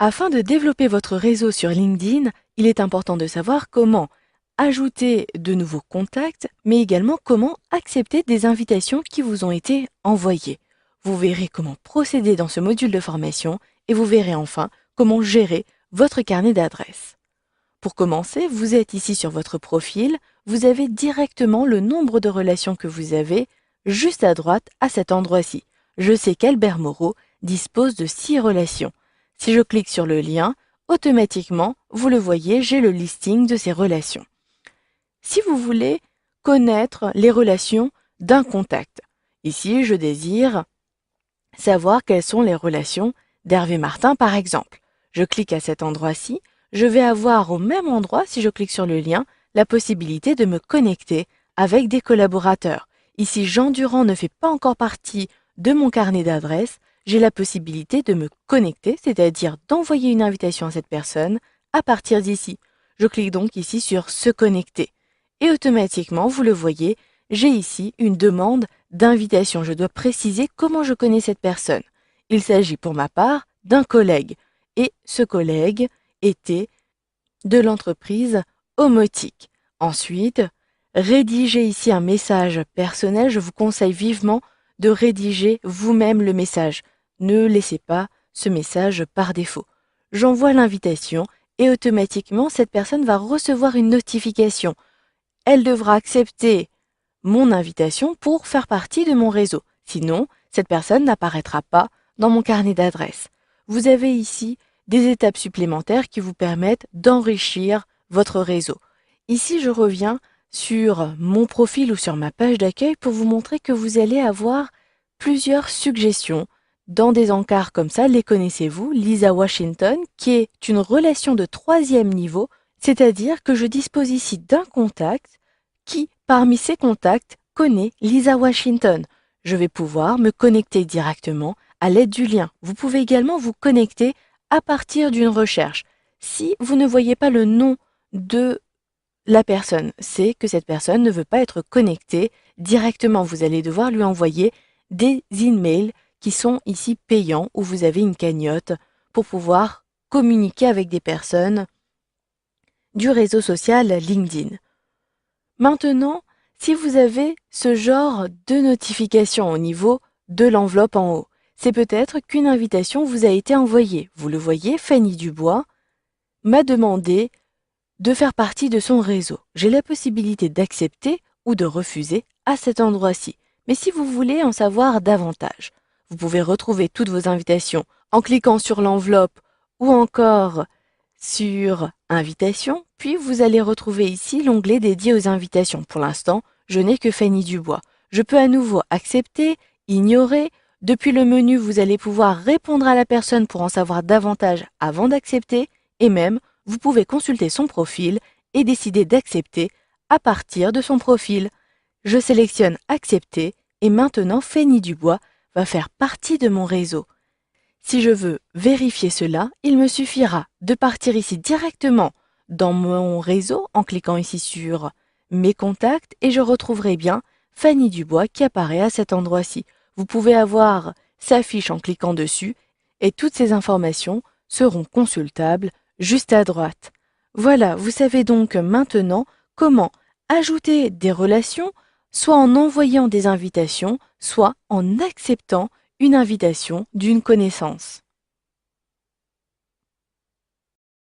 Afin de développer votre réseau sur LinkedIn, il est important de savoir comment ajouter de nouveaux contacts, mais également comment accepter des invitations qui vous ont été envoyées. Vous verrez comment procéder dans ce module de formation et vous verrez enfin comment gérer votre carnet d'adresses. Pour commencer, vous êtes ici sur votre profil, vous avez directement le nombre de relations que vous avez juste à droite à cet endroit-ci. Je sais qu'Albert Moreau dispose de 6 relations. Si je clique sur le lien, automatiquement, vous le voyez, j'ai le listing de ces relations. Si vous voulez connaître les relations d'un contact, ici je désire savoir quelles sont les relations d'Hervé Martin par exemple. Je clique à cet endroit-ci, je vais avoir au même endroit, si je clique sur le lien, la possibilité de me connecter avec des collaborateurs. Ici, Jean Durand ne fait pas encore partie de mon carnet d'adresses, j'ai la possibilité de me connecter, c'est-à-dire d'envoyer une invitation à cette personne à partir d'ici. Je clique donc ici sur se connecter. Et automatiquement, vous le voyez, j'ai ici une demande d'invitation. Je dois préciser comment je connais cette personne. Il s'agit pour ma part d'un collègue. Et ce collègue était de l'entreprise Omotique. Ensuite, rédigez ici un message personnel. Je vous conseille vivement de rédiger vous-même le message. Ne laissez pas ce message par défaut. J'envoie l'invitation et automatiquement, cette personne va recevoir une notification. Elle devra accepter mon invitation pour faire partie de mon réseau. Sinon, cette personne n'apparaîtra pas dans mon carnet d'adresses. Vous avez ici des étapes supplémentaires qui vous permettent d'enrichir votre réseau. Ici, je reviens sur mon profil ou sur ma page d'accueil pour vous montrer que vous allez avoir plusieurs suggestions. Dans des encarts comme ça, les connaissez-vous, Lisa Washington, qui est une relation de 3e niveau, c'est-à-dire que je dispose ici d'un contact qui, parmi ces contacts, connaît Lisa Washington. Je vais pouvoir me connecter directement à l'aide du lien. Vous pouvez également vous connecter à partir d'une recherche. Si vous ne voyez pas le nom de la personne, c'est que cette personne ne veut pas être connectée directement. Vous allez devoir lui envoyer des emails qui sont ici payants où vous avez une cagnotte pour pouvoir communiquer avec des personnes du réseau social LinkedIn. Maintenant, si vous avez ce genre de notification au niveau de l'enveloppe en haut, c'est peut-être qu'une invitation vous a été envoyée. Vous le voyez, Fanny Dubois m'a demandé de faire partie de son réseau. J'ai la possibilité d'accepter ou de refuser à cet endroit-ci. Mais si vous voulez en savoir davantage, vous pouvez retrouver toutes vos invitations en cliquant sur l'enveloppe ou encore sur Invitations, puis vous allez retrouver ici l'onglet dédié aux invitations. Pour l'instant, je n'ai que Fanny Dubois. Je peux à nouveau accepter, ignorer. Depuis le menu, vous allez pouvoir répondre à la personne pour en savoir davantage avant d'accepter et même, vous pouvez consulter son profil et décider d'accepter à partir de son profil. Je sélectionne Accepter et maintenant Fanny Dubois va faire partie de mon réseau. Si je veux vérifier cela, il me suffira de partir ici directement dans mon réseau en cliquant ici sur Mes contacts et je retrouverai bien Fanny Dubois qui apparaît à cet endroit-ci. Vous pouvez avoir sa fiche en cliquant dessus et toutes ces informations seront consultables juste à droite. Voilà, vous savez donc maintenant comment ajouter des relations, soit en envoyant des invitations, soit en acceptant une invitation d'une connaissance.